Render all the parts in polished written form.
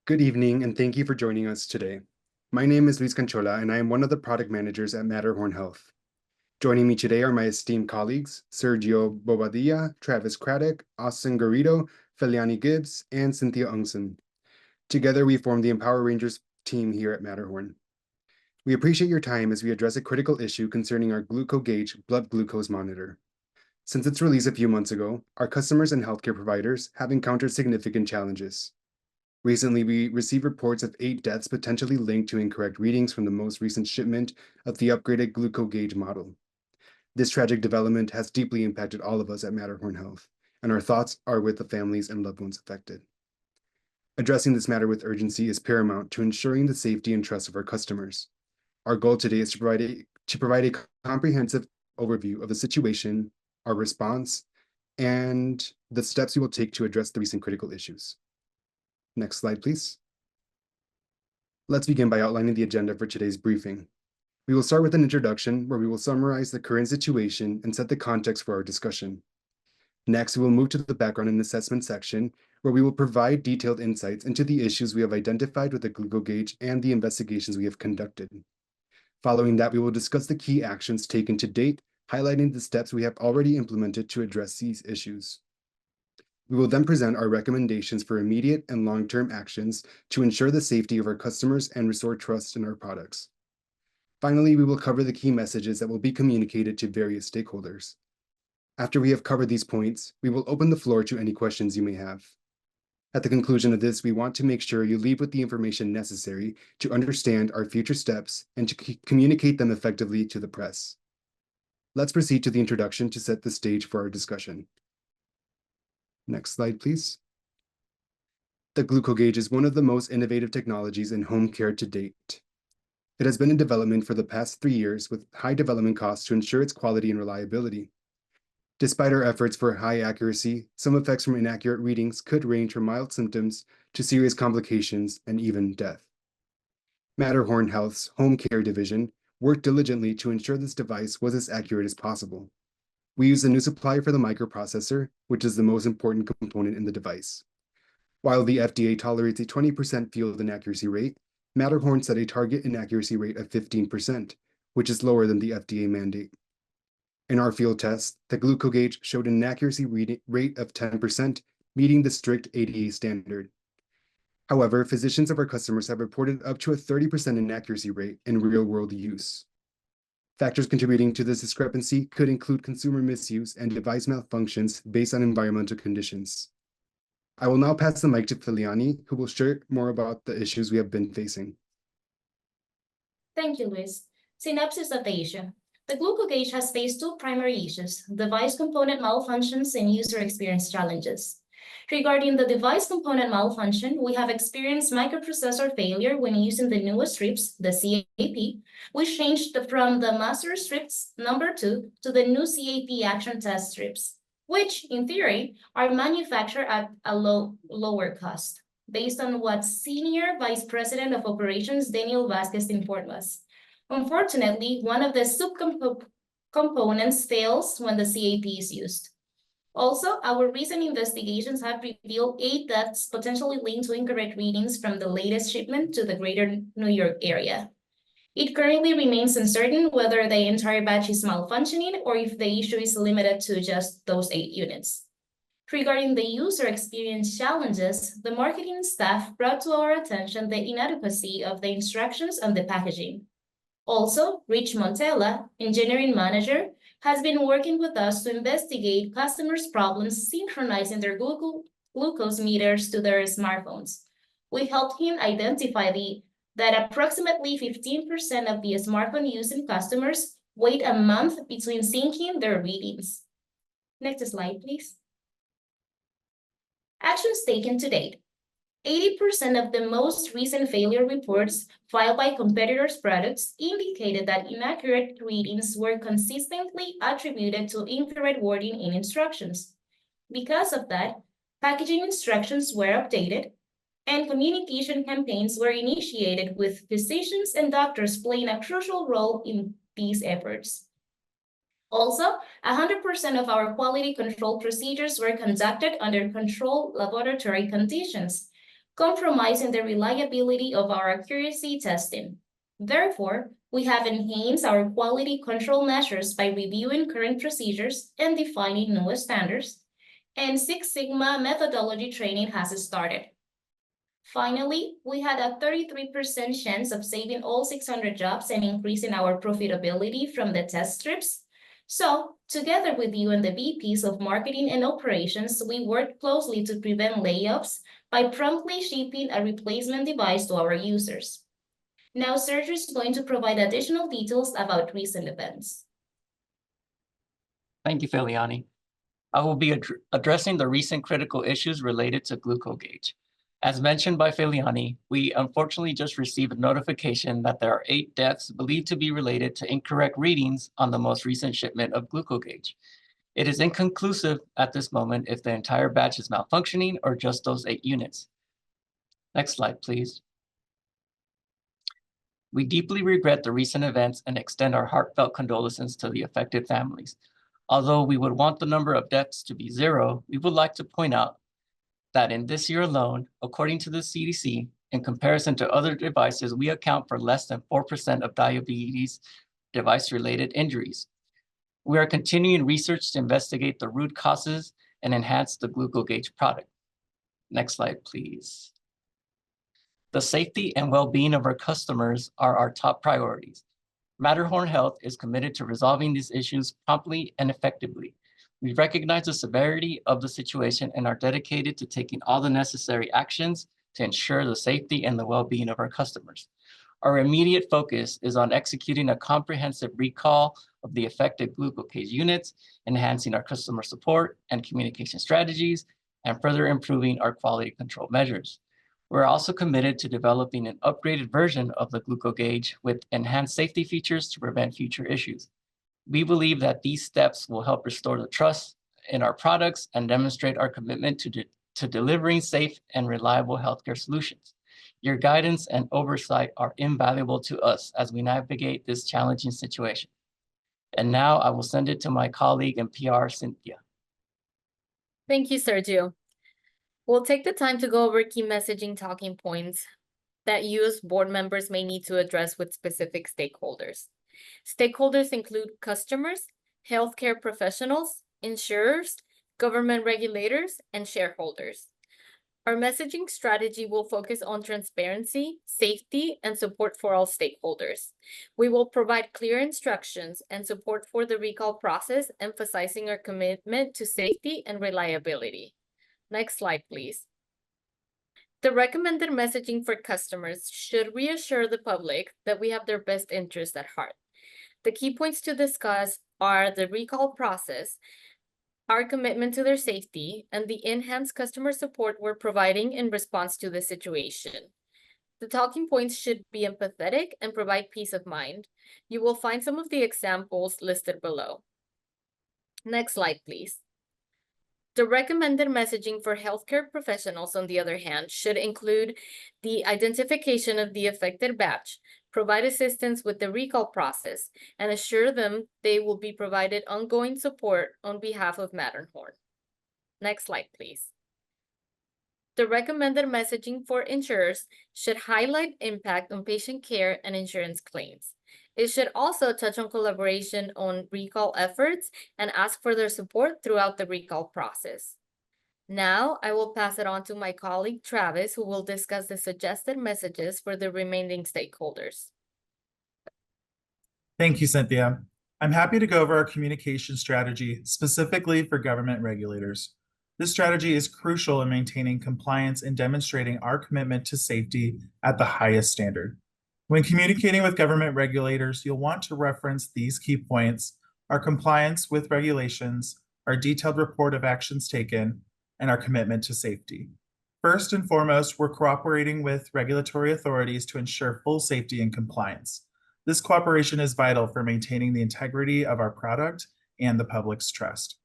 Good evening, and thank you for joining us today. My name is Canchola, and I am one of the product managers at Matterhorn Health. Joining me today are my esteemed colleagues, Sergio Bobadilla, Travis Craddock, Austin Garrido, Felianny Gibbs, and Cynthia Ungson. Together, we form the Empower Rangers team here at Matterhorn. We appreciate your time as we address a critical issue concerning our GlucoGauge blood glucose monitor. Since its release a few months ago, our customers and healthcare providers have encountered significant challenges. Recently, we received reports of 8 deaths potentially linked to incorrect readings from the most recent shipment of the upgraded GlucoGauge model. This tragic development has deeply impacted all of us at Matterhorn Health, and our thoughts are with the families and loved ones affected. Addressing this matter with urgency is paramount to ensuring the safety and trust of our customers. Our goal today is to provide a comprehensive overview of the situation, our response, and the steps we will take to address the recent critical issues. Next slide, please. Let's begin by outlining the agenda for today's briefing. We will start with an introduction where we will summarize the current situation and set the context for our discussion. Next, we will move to the background and assessment section, where we will provide detailed insights into the issues we have identified with the GlucoGauge and the investigations we have conducted. Following that, we will discuss the key actions taken to date, highlighting the steps we have already implemented to address these issues. We will then present our recommendations for immediate and long-term actions to ensure the safety of our customers and restore trust in our products. Finally, we will cover the key messages that will be communicated to various stakeholders. After we have covered these points, we will open the floor to any questions you may have. At the conclusion of this, we want to make sure you leave with the information necessary to understand our future steps and to communicate them effectively to the press. Let's proceed to the introduction to set the stage for our discussion. Next slide, please. The GlucoGauge is one of the most innovative technologies in home care to date. It has been in development for the past 3 years with high development costs to ensure its quality and reliability. Despite our efforts for high accuracy, some effects from inaccurate readings could range from mild symptoms to serious complications and even death. Matterhorn Health's home care division worked diligently to ensure this device was as accurate as possible. We used a new supplier for the microprocessor, which is the most important component in the device. While the FDA tolerates a 20% field inaccuracy rate, Matterhorn set a target inaccuracy rate of 15%, which is lower than the FDA mandate. In our field test, the GlucoGauge showed an inaccuracy rate of 10%, meeting the strict ADA standard. However, physicians of our customers have reported up to a 30% inaccuracy rate in real-world use. Factors contributing to this discrepancy could include consumer misuse and device malfunctions based on environmental conditions. I will now pass the mic to Felianny, who will share more about the issues we have been facing. Thank you, Luis. Synopsis of the issue. The GlucoGauge has faced 2 primary issues: device component malfunctions and user experience challenges. Regarding the device component malfunction, we have experienced microprocessor failure when using the newest strips, the CAP, which changed from the master strips number 2 to the new CAP action test strips, which, in theory, are manufactured at a lower cost, based on what Senior Vice President of Operations Daniel Vasquez informed us. Unfortunately, one of the subcomponents fails when the CAP is used. Also, our recent investigations have revealed 8 deaths potentially linked to incorrect readings from the latest shipment to the greater New York area. It currently remains uncertain whether the entire batch is malfunctioning or if the issue is limited to just those 8 units. Regarding the user experience challenges, the marketing staff brought to our attention the inadequacy of the instructions on the packaging. Also, Rich Montella, engineering manager, has been working with us to investigate customers' problems synchronizing their glucose meters to their smartphones. We helped him identify that approximately 15% of the smartphone-using customers wait a month between syncing their readings. Next slide, please. Actions taken to date. 80% of the most recent failure reports filed by competitors' products indicated that inaccurate readings were consistently attributed to incorrect wording in instructions. Because of that, packaging instructions were updated, and communication campaigns were initiated with physicians and doctors playing a crucial role in these efforts. Also, 100% of our quality control procedures were conducted under controlled laboratory conditions. compromising the reliability of our accuracy testing. Therefore, we have enhanced our quality control measures by reviewing current procedures and defining new standards, and Six Sigma methodology training has started. Finally, we had a 33% chance of saving all 600 jobs and increasing our profitability from the test strips. So, together with you and the VPs of Marketing and Operations, we worked closely to prevent layoffs by promptly shipping a replacement device to our users. Now, Sergio is going to provide additional details about recent events. Thank you, Felianny. I will be addressing the recent critical issues related to GlucoGauge. As mentioned by Felianny, we unfortunately just received a notification that there are 8 deaths believed to be related to incorrect readings on the most recent shipment of GlucoGauge. It is inconclusive at this moment if the entire batch is malfunctioning or just those 8 units. Next slide, please. We deeply regret the recent events and extend our heartfelt condolences to the affected families. Although we would want the number of deaths to be 0, we would like to point out that in this year alone, according to the CDC, in comparison to other devices, we account for less than 4% of diabetes device-related injuries. We are continuing research to investigate the root causes and enhance the GlucoGauge product. Next slide, please. The safety and well-being of our customers are our top priorities. Matterhorn Health is committed to resolving these issues promptly and effectively. We recognize the severity of the situation and are dedicated to taking all the necessary actions to ensure the safety and the well-being of our customers. Our immediate focus is on executing a comprehensive recall of the affected GlucoGauge units, enhancing our customer support and communication strategies, and further improving our quality control measures. We're also committed to developing an upgraded version of the GlucoGauge with enhanced safety features to prevent future issues. We believe that these steps will help restore the trust in our products and demonstrate our commitment to delivering safe and reliable healthcare solutions. Your guidance and oversight are invaluable to us as we navigate this challenging situation. And now I will send it to my colleague in PR, Cynthia. Thank you, Sergio. We'll take the time to go over key messaging talking points that you as board members may need to address with specific stakeholders. Stakeholders include customers, healthcare professionals, insurers, government regulators, and shareholders. Our messaging strategy will focus on transparency, safety, and support for all stakeholders. We will provide clear instructions and support for the recall process, emphasizing our commitment to safety and reliability. Next slide, please. The recommended messaging for customers should reassure the public that we have their best interest at heart. The key points to discuss are the recall process, our commitment to their safety, and the enhanced customer support we're providing in response to the situation. The talking points should be empathetic and provide peace of mind. You will find some of the examples listed below. Next slide, please. The recommended messaging for healthcare professionals, on the other hand, should include the identification of the affected batch, provide assistance with the recall process, and assure them they will be provided ongoing support on behalf of Matterhorn. Next slide, please. The recommended messaging for insurers should highlight impact on patient care and insurance claims. It should also touch on collaboration on recall efforts and ask for their support throughout the recall process. Now, I will pass it on to my colleague Travis, who will discuss the suggested messages for the remaining stakeholders. Thank you, Cynthia. I'm happy to go over our communication strategy specifically for government regulators. This strategy is crucial in maintaining compliance and demonstrating our commitment to safety at the highest standard. When communicating with government regulators, you'll want to reference these key points: our compliance with regulations, our detailed report of actions taken, and our commitment to safety. First and foremost, we're cooperating with regulatory authorities to ensure full safety and compliance. This cooperation is vital for maintaining the integrity of our product and the public's trust.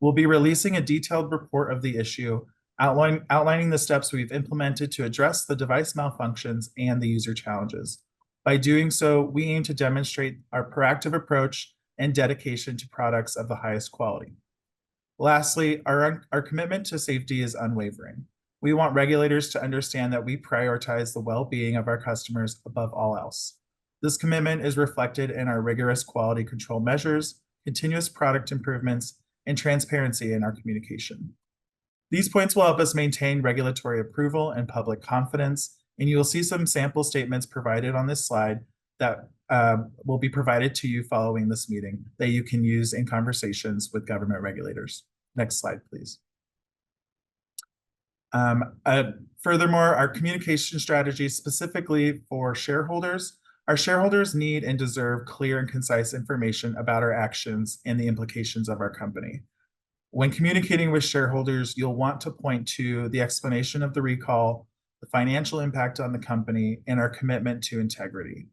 We'll be releasing a detailed report of the issue, outlining the steps we've implemented to address the device malfunctions and the user challenges. By doing so, we aim to demonstrate our proactive approach and dedication to products of the highest quality. Lastly, our commitment to safety is unwavering. We want regulators to understand that we prioritize the well-being of our customers above all else. This commitment is reflected in our rigorous quality control measures, continuous product improvements, and transparency in our communication. These points will help us maintain regulatory approval and public confidence, and you will see some sample statements provided on this slide that will be provided to you following this meeting that you can use in conversations with government regulators. Next slide, please. Furthermore, our communication strategy specifically for shareholders, our shareholders need and deserve clear and concise information about our actions and the implications of our company. When communicating with shareholders, you'll want to point to the explanation of the recall, the financial impact on the company, and our commitment to integrity.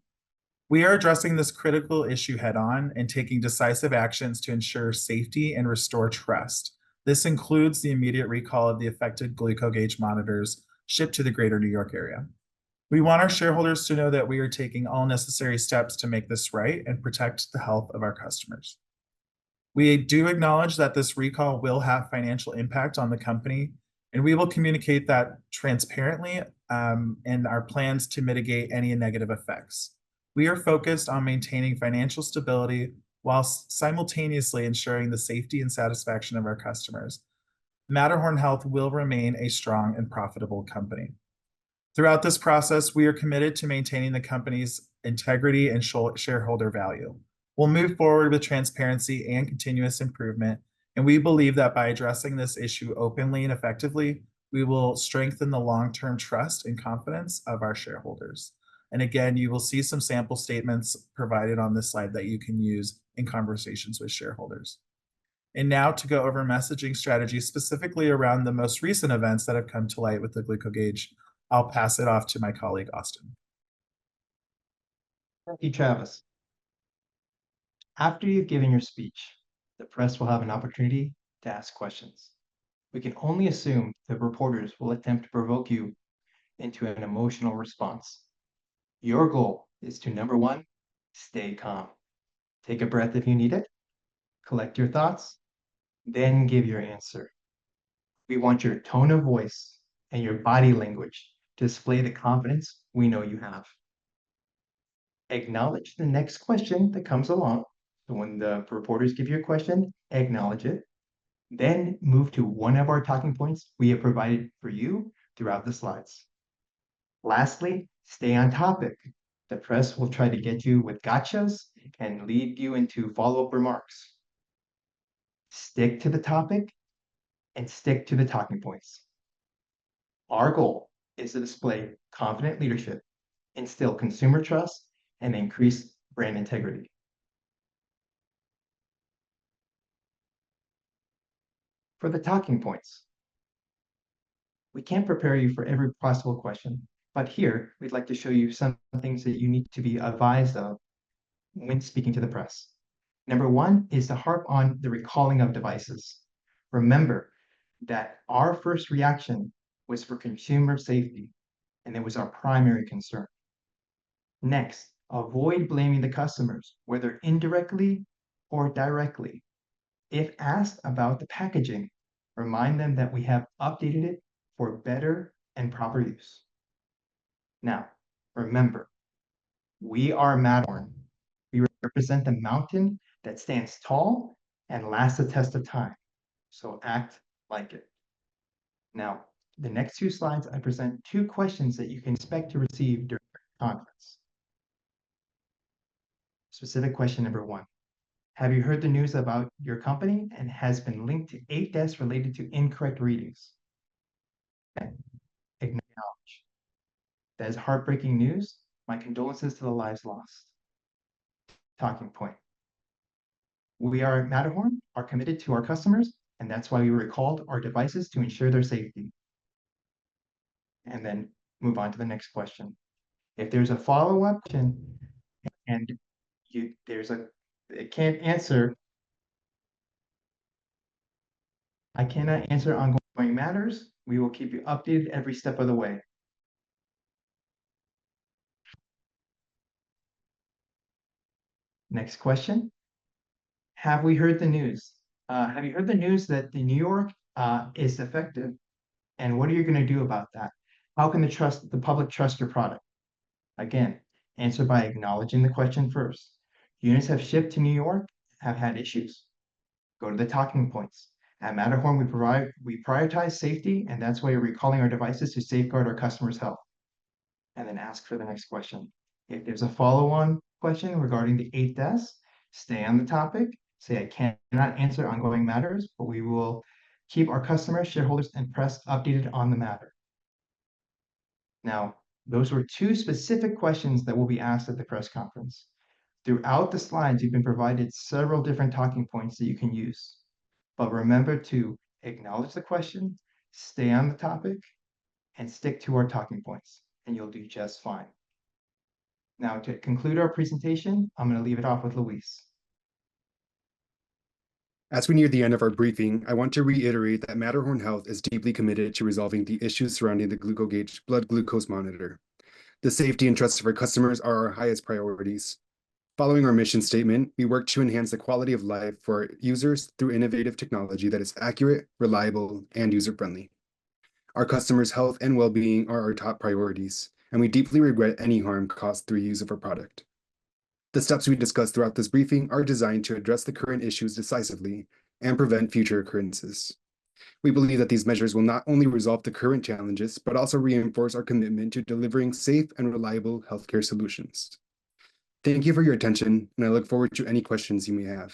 We are addressing this critical issue head-on and taking decisive actions to ensure safety and restore trust. This includes the immediate recall of the affected GlucoGauge monitors shipped to the greater New York area. We want our shareholders to know that we are taking all necessary steps to make this right and protect the health of our customers. We do acknowledge that this recall will have financial impact on the company, and we will communicate that transparently in our plans to mitigate any negative effects. We are focused on maintaining financial stability while simultaneously ensuring the safety and satisfaction of our customers. Matterhorn Health will remain a strong and profitable company. Throughout this process, we are committed to maintaining the company's integrity and shareholder value. We'll move forward with transparency and continuous improvement, and we believe that by addressing this issue openly and effectively, we will strengthen the long-term trust and confidence of our shareholders. And again, you will see some sample statements provided on this slide that you can use in conversations with shareholders. And now to go over messaging strategy specifically around the most recent events that have come to light with the GlucoGauge, I'll pass it off to my colleague, Austin. Thank you, Travis. After you've given your speech, the press will have an opportunity to ask questions. We can only assume that reporters will attempt to provoke you into an emotional response. Your goal is to, number one, stay calm. Take a breath if you need it, collect your thoughts, then give your answer. We want your tone of voice and your body language to display the confidence we know you have. Acknowledge the next question that comes along. So when the reporters give you a question, acknowledge it. Then move to one of our talking points we have provided for you throughout the slides. Lastly, stay on topic. The press will try to get you with gotchas and lead you into follow-up remarks. Stick to the topic and stick to the talking points. Our goal is to display confident leadership, instill consumer trust, and increase brand integrity. For the talking points, we can't prepare you for every possible question, but here we'd like to show you some things that you need to be advised of when speaking to the press. Number one is to harp on the recalling of devices. Remember that our first reaction was for consumer safety, and it was our primary concern. Next, avoid blaming the customers, whether indirectly or directly. If asked about the packaging, remind them that we have updated it for better and proper use. Now, remember, we are Matterhorn. We represent the mountain that stands tall and lasts the test of time. So act like it. Now, the next two slides, I present two questions that you can expect to receive during the conference. Specific question number one. Have you heard the news about your company and has been linked to 8 deaths related to incorrect readings? Acknowledge. That is heartbreaking news. My condolences to the lives lost. Talking point. We are at Matterhorn, are committed to our customers, and that's why we recalled our devices to ensure their safety. And then move on to the next question. If there's a follow-up question and it can't answer, I cannot answer ongoing matters, we will keep you updated every step of the way. Next question. Have we heard the news? Have you heard the news that the New York is effective? And what are you going to do about that? How can the public trust your product? Again, answer by acknowledging the question first. Units have shipped to New York, have had issues. Go to the talking points. At Matterhorn, we prioritize safety, and that's why we're recalling our devices to safeguard our customers' health. And then ask for the next question. If there's a follow-on question regarding the 8S, stay on the topic. Say, I cannot answer ongoing matters, but we will keep our customers, shareholders, and press updated on the matter. Now, those were two specific questions that will be asked at the press conference. Throughout the slides, you've been provided several different talking points that you can use. But remember to acknowledge the question, stay on the topic, and stick to our talking points, and you'll do just fine. Now, to conclude our presentation, I'm going to leave it off with Luis. As we near the end of our briefing, I want to reiterate that Matterhorn Health is deeply committed to resolving the issues surrounding the GlucoGauge blood glucose monitor. The safety and trust of our customers are our highest priorities. Following our mission statement, we work to enhance the quality of life for our users through innovative technology that is accurate, reliable, and user-friendly. Our customers' health and well-being are our top priorities, and we deeply regret any harm caused through use of our product. The steps we discussed throughout this briefing are designed to address the current issues decisively and prevent future occurrences. We believe that these measures will not only resolve the current challenges, but also reinforce our commitment to delivering safe and reliable healthcare solutions. Thank you for your attention, and I look forward to any questions you may have.